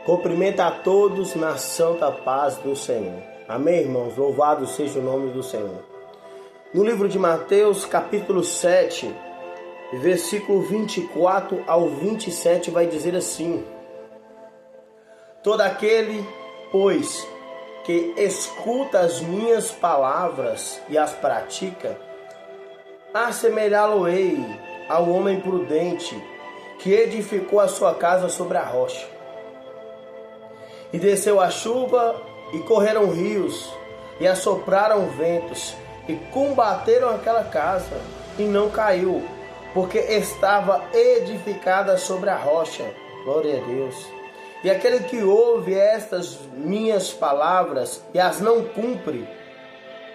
Cumprimento a todos na santa paz do Senhor. Amém, irmãos? Louvado seja o nome do Senhor. No livro de Mateus, capítulo 7, versículo 24 ao 27, vai dizer assim: Todo aquele, pois, que escuta as minhas palavras e as pratica, assemelhá-lo-ei ao homem prudente que edificou a sua casa sobre a rocha. E desceu a chuva, e correram rios, e assopraram ventos, e combateram aquela casa, e não caiu, porque estava edificada sobre a rocha. Glória a Deus. E aquele que ouve estas minhas palavras e as não cumpre,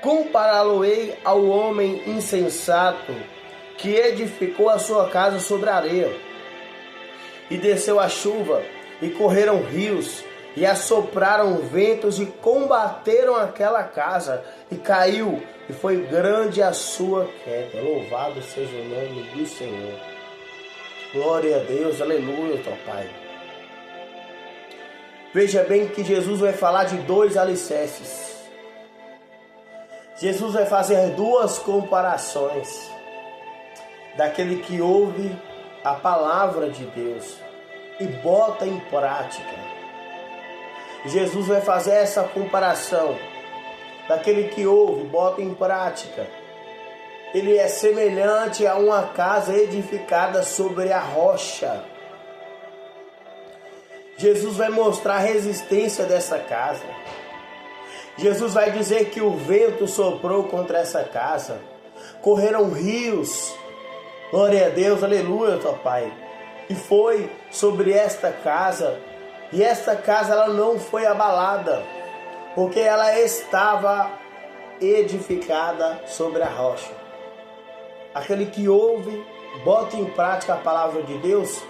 compará-lo-ei ao homem insensato que edificou a sua casa sobre a areia. E desceu a chuva, e correram rios, e assopraram ventos, e combateram aquela casa, e caiu, e foi grande a sua queda. Louvado seja o nome do Senhor. Glória a Deus, aleluia, teu Pai. Veja bem que Jesus vai falar de dois alicerces. Jesus vai fazer duas comparações daquele que ouve a palavra de Deus e bota em prática. Jesus vai fazer essa comparação daquele que ouve, bota em prática. Ele é semelhante a uma casa edificada sobre a rocha. Jesus vai mostrar a resistência dessa casa. Jesus vai dizer que o vento soprou contra essa casa. Correram rios. Glória a Deus, aleluia, teu Pai. E foi sobre esta casa. E esta casa ela não foi abalada, porque ela estava edificada sobre a rocha. Aquele que ouve, bota em prática a palavra de Deus,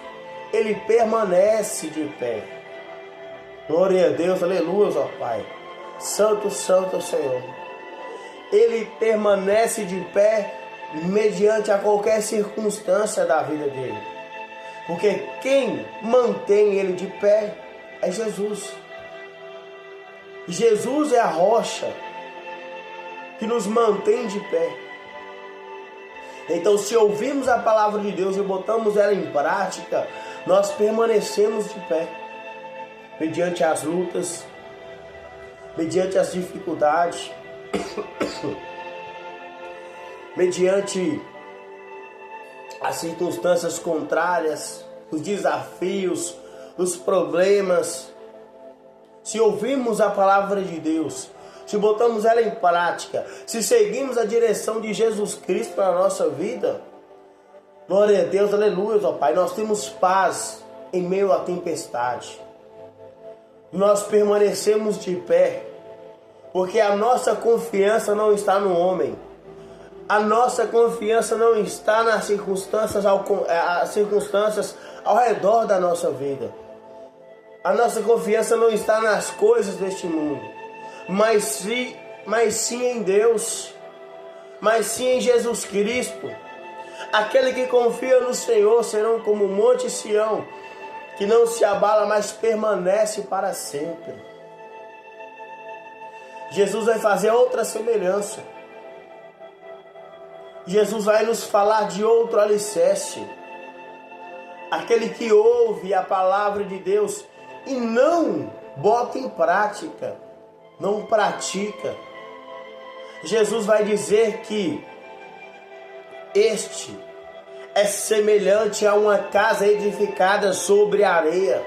ele permanece de pé. Glória a Deus, aleluia, ó Pai. Santo, santo Senhor. Ele permanece de pé mediante a qualquer circunstância da vida dele. Porque quem mantém ele de pé é Jesus. Jesus é a rocha que nos mantém de pé. Então, se ouvimos a palavra de Deus e botamos ela em prática, nós permanecemos de pé, mediante as lutas, mediante as dificuldades, mediante as circunstâncias contrárias, os desafios, os problemas. Se ouvimos a palavra de Deus, se botamos ela em prática, se seguimos a direção de Jesus Cristo para a nossa vida, glória a Deus, aleluia, ó Pai, nós temos paz em meio à tempestade. Nós permanecemos de pé, porque a nossa confiança não está no homem. A nossa confiança não está nas circunstâncias ao redor da nossa vida. A nossa confiança não está nas coisas deste mundo, mas sim em Deus, mas sim em Jesus Cristo. Aquele que confia no Senhor serão como o monte Sião, que não se abala, mas permanece para sempre. Jesus vai fazer outra semelhança. Jesus vai nos falar de outro alicerce. Aquele que ouve a palavra de Deus e não bota em prática, não pratica. Jesus vai dizer que este é semelhante a uma casa edificada sobre a areia.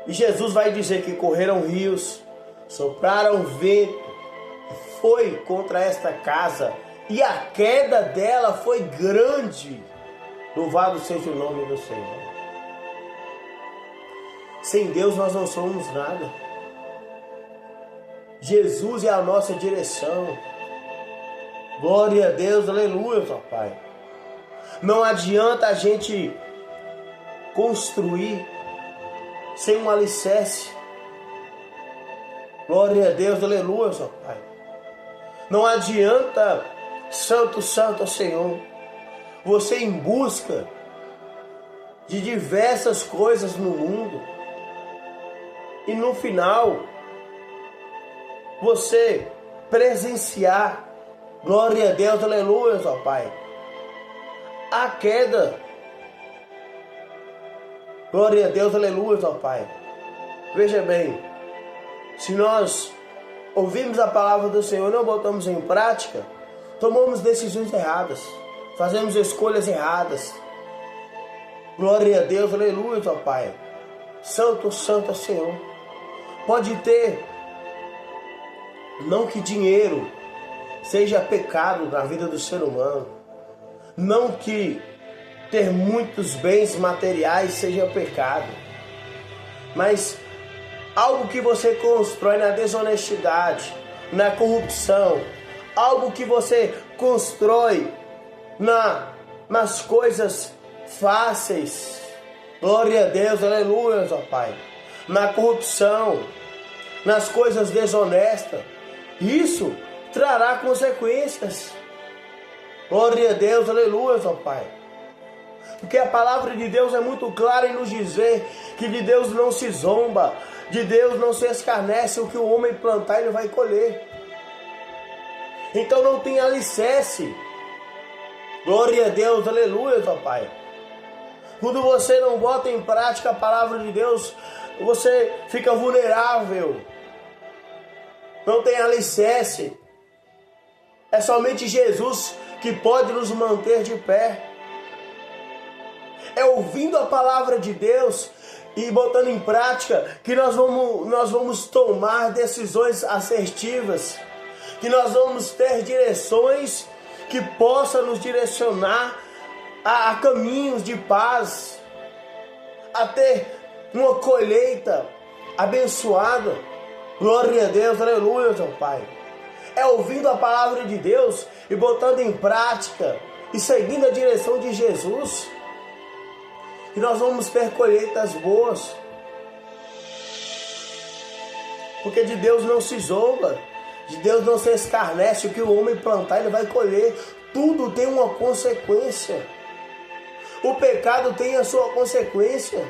E Jesus vai dizer que correram rios, sopraram vento, foi contra esta casa, e a queda dela foi grande. Louvado seja o nome do Senhor. Sem Deus nós não somos nada. Jesus é a nossa direção. Glória a Deus, aleluia, Pai. Não adianta a gente construir sem um alicerce. Glória a Deus, aleluia, Pai. Não adianta, santo, santo Senhor, você em busca de diversas coisas no mundo. E no final, você presenciar, glória a Deus, aleluia, ó Pai, a queda. Glória a Deus, aleluia, ó Pai. Veja bem, se nós ouvimos a palavra do Senhor e não botamos em prática, tomamos decisões erradas, fazemos escolhas erradas. Glória a Deus, aleluia, ó Pai. Santo, santo é o Senhor. Pode ter, não que dinheiro seja pecado na vida do ser humano, não que ter muitos bens materiais seja pecado, mas algo que você constrói na desonestidade, na corrupção, algo que você constrói nas coisas fáceis, glória a Deus, aleluia, ó Pai, na corrupção, nas coisas desonestas, isso trará consequências. Glória a Deus, aleluia, ó Pai. Porque a palavra de Deus é muito clara em nos dizer que de Deus não se zomba, de Deus não se escarnece, o que o homem plantar ele vai colher. Então não tem alicerce. Glória a Deus, aleluia, ó Pai. Quando você não bota em prática a palavra de Deus, você fica vulnerável. Não tem alicerce. É somente Jesus que pode nos manter de pé. É ouvindo a palavra de Deus e botando em prática que nós vamos tomar decisões assertivas, que nós vamos ter direções que possam nos direcionar a caminhos de paz, a ter uma colheita abençoada. Glória a Deus, aleluia, meu Pai. É ouvindo a palavra de Deus e botando em prática e seguindo a direção de Jesus que nós vamos ter colheitas boas. Porque de Deus não se zomba, de Deus não se escarnece. O que o homem plantar, ele vai colher. Tudo tem uma consequência. O pecado tem a sua consequência.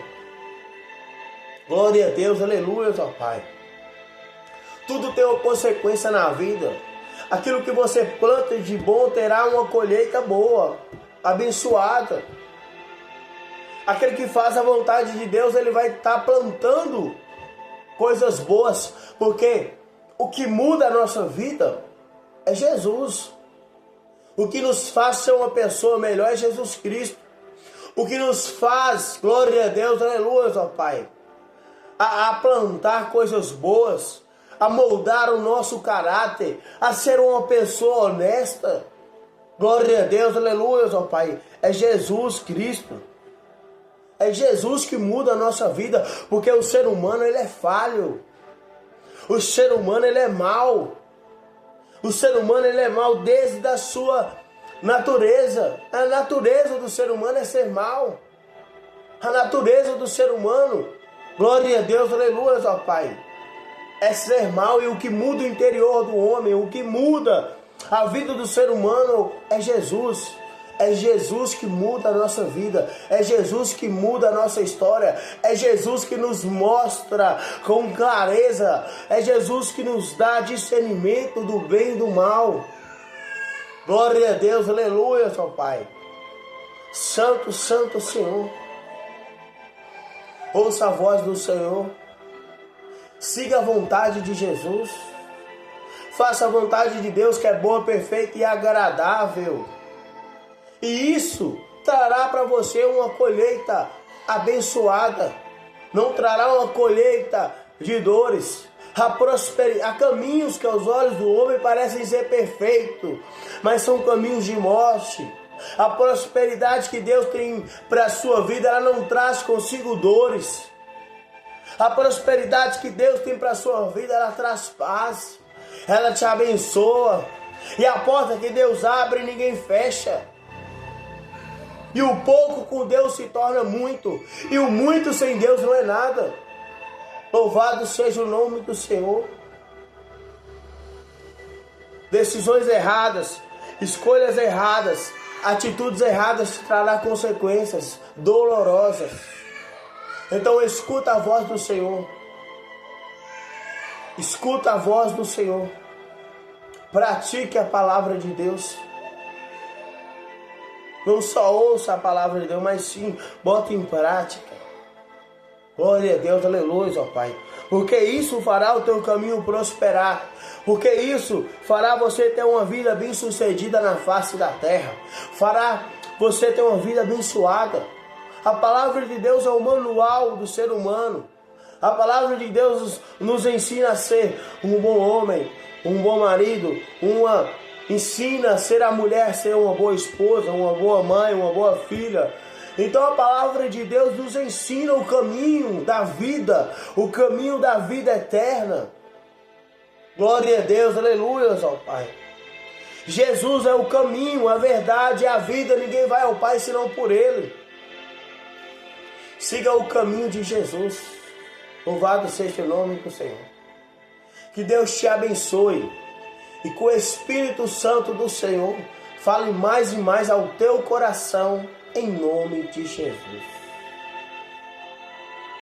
Glória a Deus, aleluia, ó Pai. Tudo tem uma consequência na vida. Aquilo que você planta de bom terá uma colheita boa, abençoada. Aquele que faz a vontade de Deus, ele vai estar plantando coisas boas, porque o que muda a nossa vida é Jesus. O que nos faz ser uma pessoa melhor é Jesus Cristo. O que nos faz, glória a Deus, aleluia, ó Pai, a plantar coisas boas, a moldar o nosso caráter, a ser uma pessoa honesta, glória a Deus, aleluia, ó Pai, é Jesus Cristo. É Jesus que muda a nossa vida, porque o ser humano ele é falho. O ser humano ele é mau. O ser humano ele é mau desde a sua natureza. A natureza do ser humano é ser mau. A natureza do ser humano, glória a Deus, aleluia, ó Pai, é ser mau. E o que muda o interior do homem, o que muda a vida do ser humano é Jesus. É Jesus que muda a nossa vida, é Jesus que muda a nossa história, é Jesus que nos mostra com clareza, é Jesus que nos dá discernimento do bem e do mal. Glória a Deus, aleluia, ó Pai. Santo, santo Senhor. Ouça a voz do Senhor, siga a vontade de Jesus, faça a vontade de Deus que é boa, perfeita e agradável. E isso trará para você uma colheita abençoada. Não trará uma colheita de dores. Há caminhos que aos olhos do homem parecem ser perfeitos, mas são caminhos de morte. A prosperidade que Deus tem para a sua vida, ela não traz consigo dores. A prosperidade que Deus tem para a sua vida, ela traz paz. Ela te abençoa. E a porta que Deus abre, ninguém fecha. E o pouco com Deus se torna muito. E o muito sem Deus não é nada. Louvado seja o nome do Senhor. Decisões erradas, escolhas erradas, Atitudes erradas trarão consequências dolorosas. Então escuta a voz do Senhor. Escuta a voz do Senhor. Pratique a palavra de Deus. Não só ouça a palavra de Deus, mas sim, bota em prática. Glória a Deus, aleluia, ó Pai. Porque isso fará o teu caminho prosperar. Porque isso fará você ter uma vida bem-sucedida na face da terra. Fará você ter uma vida abençoada. A palavra de Deus é o manual do ser humano. A palavra de Deus nos ensina a ser um bom homem, um bom marido, ensina a ser a mulher, ser uma boa esposa, uma boa mãe, uma boa filha. Então a palavra de Deus nos ensina o caminho da vida, o caminho da vida eterna. Glória a Deus, aleluia, ó Pai. Jesus é o caminho, a verdade e a vida. Ninguém vai ao Pai senão por Ele. Siga o caminho de Jesus. Louvado seja o nome do Senhor. Que Deus te abençoe. E com o Espírito Santo do Senhor, fale mais e mais ao teu coração, em nome de Jesus.